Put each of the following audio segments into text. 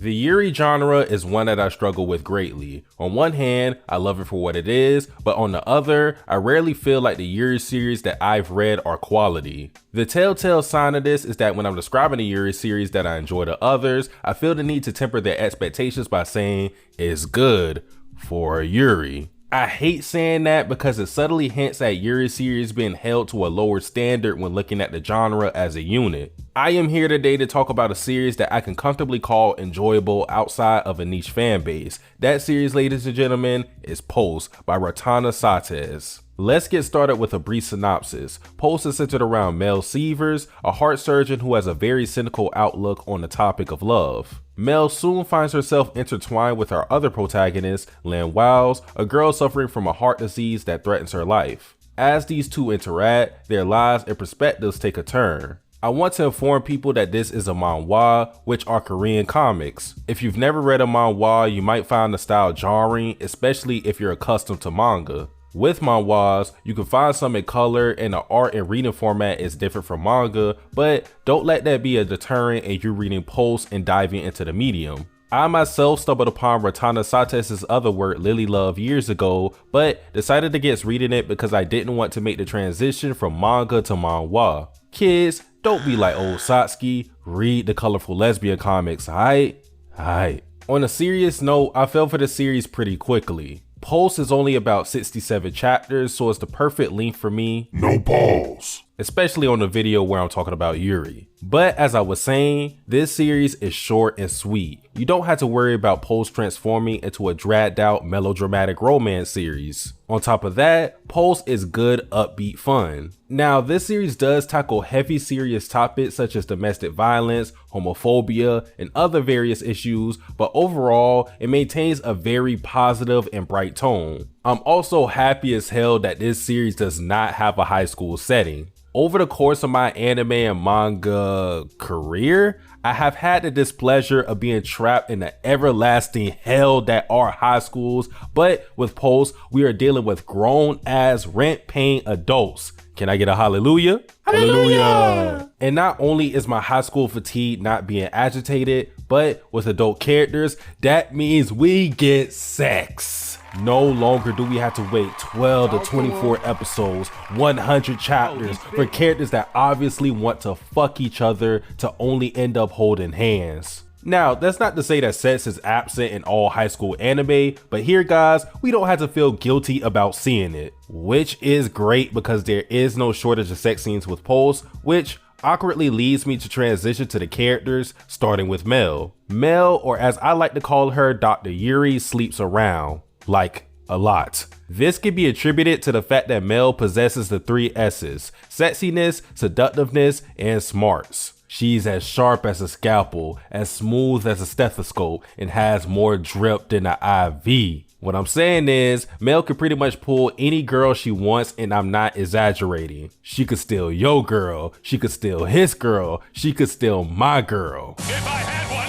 The Yuri genre is one that I struggle with greatly. On one hand, I love it for what it is, but on the other, I rarely feel like the Yuri series that I've read are quality. The telltale sign of this is that when I'm describing the Yuri series that I enjoy to others, I feel the need to temper their expectations by saying it's good for Yuri. I hate saying that because it subtly hints at Yuri series being held to a lower standard when looking at the genre as a unit. I am here today to talk about a series that I can comfortably call enjoyable outside of a niche fan base. That series, ladies and gentlemen, is Pulse by Ratana Sates. Let's get started with a brief synopsis. Pulse is centered around Mel Severs, a heart surgeon who has a very cynical outlook on the topic of love. Mel soon finds herself intertwined with our other protagonist, Lynn, a girl suffering from a heart disease that threatens her life. As these two interact, their lives and perspectives take a turn. I want to inform people that this is a manhwa, which are Korean comics. If you've never read a manhwa, you might find the style jarring, especially if you're accustomed to manga. With manhwas, you can find some in color and the art and reading format is different from manga, but don't let that be a deterrent in you reading Pulse and diving into the medium. I myself stumbled upon Ratana Sates' other work, Lily Love, years ago, but decided against reading it because I didn't want to make the transition from manga to manhwa. Kids, don't be like old Satsuki, read the colorful lesbian comics, aight? On a serious note, I fell for the series pretty quickly. Pulse is only about 67 chapters, so it's the perfect length for me. No balls. Especially on the video where I'm talking about Yuri. But as I was saying, this series is short and sweet. You don't have to worry about Pulse transforming into a dragged out melodramatic romance series. On top of that, Pulse is good, upbeat fun. Now, this series does tackle heavy serious topics such as domestic violence, homophobia, and other various issues, but overall, it maintains a very positive and bright tone. I'm also happy as hell that this series does not have a high school setting. Over the course of my anime and manga career, I have had the displeasure of being trapped in the everlasting hell that are high schools, but with Pulse, we are dealing with grown-ass rent-paying adults. Can I get a hallelujah? Hallelujah! And not only is my high school fatigue not being agitated, but with adult characters, that means we get sex. No longer do we have to wait 12 to 24 episodes, 100 chapters for characters that obviously want to fuck each other to only end up holding hands. Now, that's not to say that sex is absent in all high school anime, but here guys, we don't have to feel guilty about seeing it. Which is great because there is no shortage of sex scenes with Pulse, which awkwardly leads me to transition to the characters, starting with Mel. Mel, or as I like to call her, Dr. Yuri, sleeps around. Like, a lot. This can be attributed to the fact that Mel possesses the 3 S's: sexiness, seductiveness, and smarts. She's as sharp as a scalpel, as smooth as a stethoscope, and has more drip than an IV. What I'm saying is, Mel can pretty much pull any girl she wants, and I'm not exaggerating. She could steal your girl, she could steal his girl, she could steal my girl. If I had one!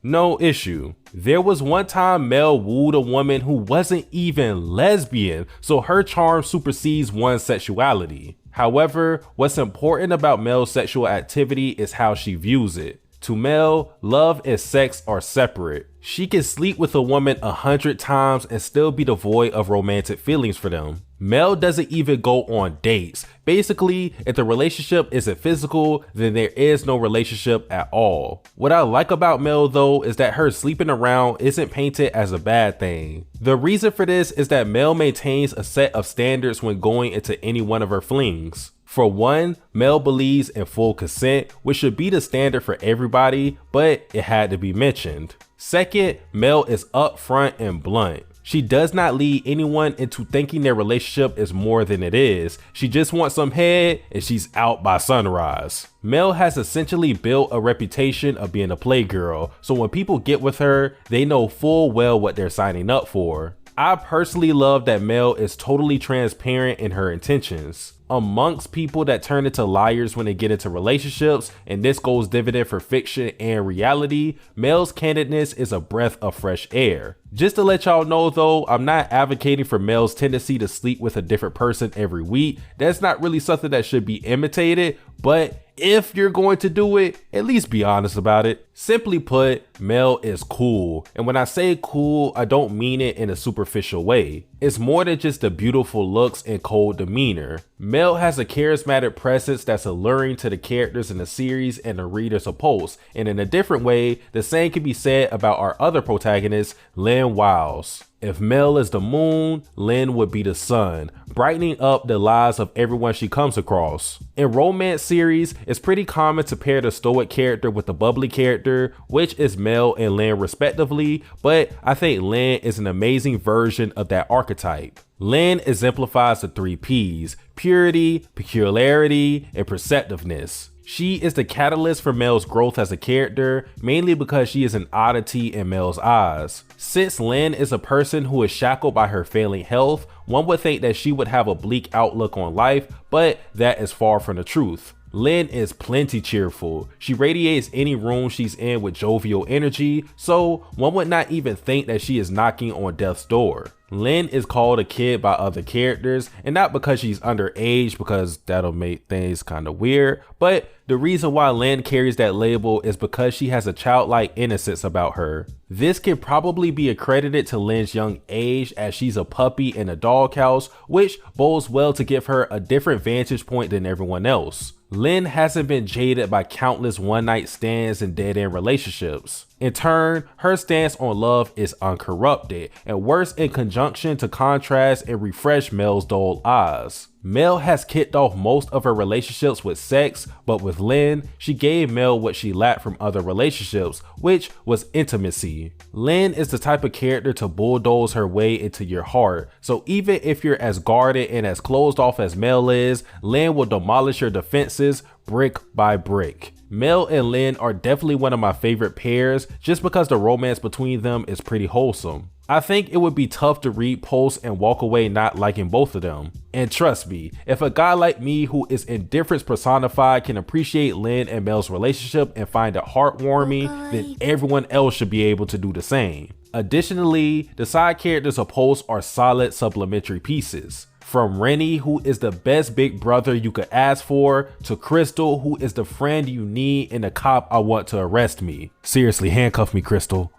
No issue. There was one time Mel wooed a woman who wasn't even lesbian, so her charm supersedes one's sexuality. However, what's important about Mel's sexual activity is how she views it. To Mel, love and sex are separate. She can sleep with a woman 100 times and still be devoid of romantic feelings for them. Mel doesn't even go on dates. Basically, if the relationship isn't physical, then there is no relationship at all. What I like about Mel though is that her sleeping around isn't painted as a bad thing. The reason for this is that Mel maintains a set of standards when going into any one of her flings. For one, Mel believes in full consent, which should be the standard for everybody, but it had to be mentioned. Second, Mel is upfront and blunt. She does not lead anyone into thinking their relationship is more than it is. She just wants some head and she's out by sunrise. Mel has essentially built a reputation of being a playgirl, so when people get with her, they know full well what they're signing up for. I personally love that Mel is totally transparent in her intentions. Amongst people that turn into liars when they get into relationships, and this goes dividend for fiction and reality, Mel's candidness is a breath of fresh air. Just to let y'all know though, I'm not advocating for males' tendency to sleep with a different person every week. That's not really something that should be imitated, but if you're going to do it, at least be honest about it. Simply put, Mel is cool. And when I say cool, I don't mean it in a superficial way. It's more than just the beautiful looks and cold demeanor. Mel has a charismatic presence that's alluring to the characters in the series and the readers of Pulse. And in a different way, the same can be said about our other protagonist, Lynn Wiles. If Mel is the moon, Lynn would be the sun, brightening up the lives of everyone she comes across. In romance series, it's pretty common to pair the stoic character with the bubbly character, which is Mel and Lynn respectively, but I think Lynn is an amazing version of that archetype. Lynn exemplifies the 3 P's: purity, peculiarity, and perceptiveness. She is the catalyst for Mel's growth as a character, mainly because she is an oddity in Mel's eyes. Since Lynn is a person who is shackled by her failing health, one would think that she would have a bleak outlook on life, but that is far from the truth. Lynn is plenty cheerful. She radiates any room she's in with jovial energy, so one would not even think that she is knocking on death's door. Lynn is called a kid by other characters, and not because she's underage, because that'll make things kind of weird, but the reason why Lynn carries that label is because she has a childlike innocence about her. This can probably be accredited to Lynn's young age, as she's a puppy in a doghouse, which bodes well to give her a different vantage point than everyone else. Lynn hasn't been jaded by countless one-night stands and dead-end relationships. In turn, her stance on love is uncorrupted and works in conjunction to contrast and refresh Mel's dull eyes. Mel has kicked off most of her relationships with sex, but with Lynn, she gave Mel what she lacked from other relationships, which was intimacy. Lynn is the type of character to bulldoze her way into your heart, so even if you're as guarded and as closed off as Mel is, Lynn will demolish your defenses brick by brick. Mel and Lynn are definitely one of my favorite pairs just because the romance between them is pretty wholesome. I think it would be tough to read Pulse and walk away not liking both of them. And trust me, if a guy like me who is indifference personified can appreciate Lynn and Mel's relationship and find it heartwarming, then everyone else should be able to do the same. Additionally, the side characters of Pulse are solid supplementary pieces. From Rennie, who is the best big brother you could ask for, to Crystal, who is the friend you need and the cop I want to arrest me. Seriously, handcuff me, Crystal.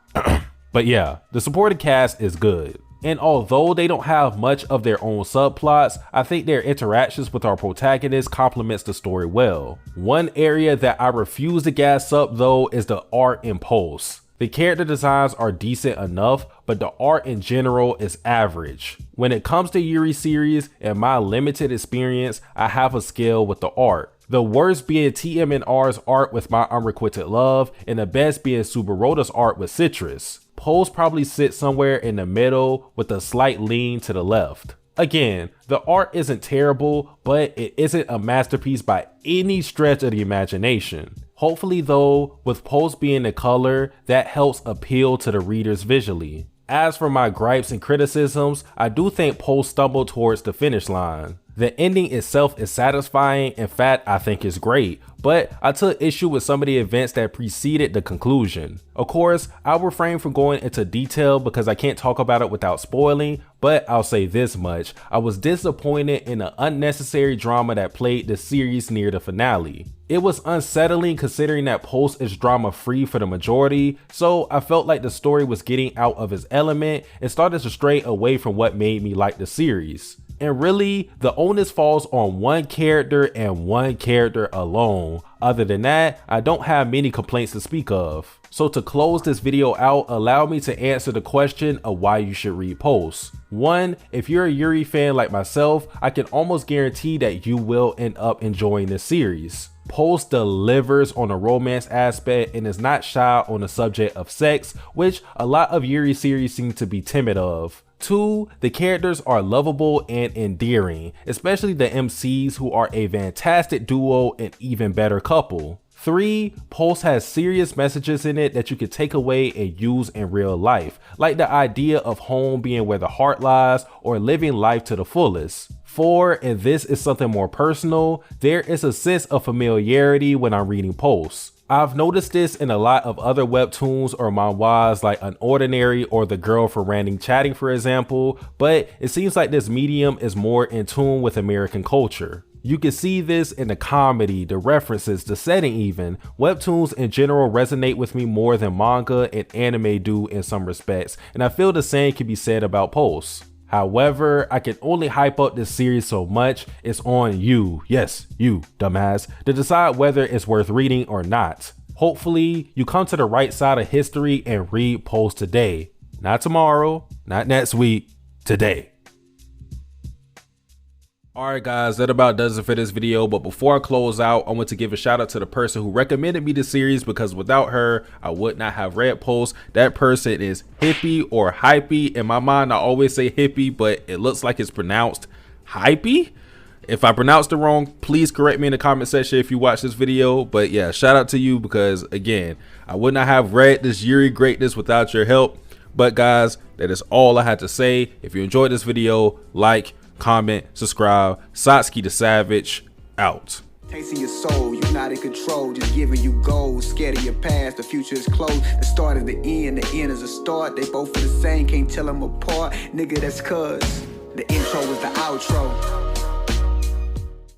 But yeah, the supporting cast is good. And although they don't have much of their own subplots, I think their interactions with our protagonist complements the story well. One area that I refuse to gas up though is the art in Pulse. The character designs are decent enough, but the art in general is average. When it comes to Yuri series, in my limited experience, I have a scale with the art. The worst being TMNR's art with My Unrequited Love, and the best being Subarota's art with Citrus. Pulse probably sits somewhere in the middle with a slight lean to the left. Again, the art isn't terrible, but it isn't a masterpiece by any stretch of the imagination. Hopefully though, with Pulse being the color, that helps appeal to the readers visually. As for my gripes and criticisms, I do think Pulse stumbled towards the finish line. The ending itself is satisfying, in fact I think it's great, but I took issue with some of the events that preceded the conclusion. Of course, I'll refrain from going into detail because I can't talk about it without spoiling, but I'll say this much: I was disappointed in the unnecessary drama that plagued the series near the finale. It was unsettling considering that Pulse is drama free for the majority, so I felt like the story was getting out of its element and started to stray away from what made me like the series. And really, the onus falls on one character and one character alone. Other than that, I don't have many complaints to speak of. So to close this video out, allow me to answer the question of why you should read Pulse. 1, if you're a Yuri fan like myself, I can almost guarantee that you will end up enjoying this series. Pulse delivers on a romance aspect and is not shy on the subject of sex, which a lot of Yuri series seem to be timid of. 2, the characters are lovable and endearing, especially the MCs, who are a fantastic duo and even better couple. 3, Pulse has serious messages in it that you can take away and use in real life, like the idea of home being where the heart lies or living life to the fullest. 4, and this is something more personal, there is a sense of familiarity when I'm reading Pulse. I've noticed this in a lot of other webtoons or manhwas like Unordinary or The Girl for Random Chatting, for example, but it seems like this medium is more in tune with American culture. You can see this in the comedy, the references, the setting even. Webtoons in general resonate with me more than manga and anime do in some respects, and I feel the same can be said about Pulse. However, I can only hype up this series so much. It's on you, yes, you, dumbass, to decide whether it's worth reading or not. Hopefully, you come to the right side of history and read Pulse today. Not tomorrow, not next week, today. Alright guys, that about does it for this video, but before I close out, I want to give a shout out to the person who recommended me this series, because without her, I would not have read Pulse. That person is Hippie or Hypey. In my mind, I always say Hippie, but it looks like it's pronounced Hypey. If I pronounced it wrong, please correct me in the comment section if you watch this video. But yeah, shout out to you, because again, I would not have read this Yuri greatness without your help. But guys, that is all I had to say. If you enjoyed this video, like, comment, subscribe. Satsuki the Savage, out. Tasting your soul, you're not in control, just giving you goals. Scared of your past, the future is closed. The start is the end is a start. They both are the same, can't tell them apart. Nigga, that's cuz the intro was the outro.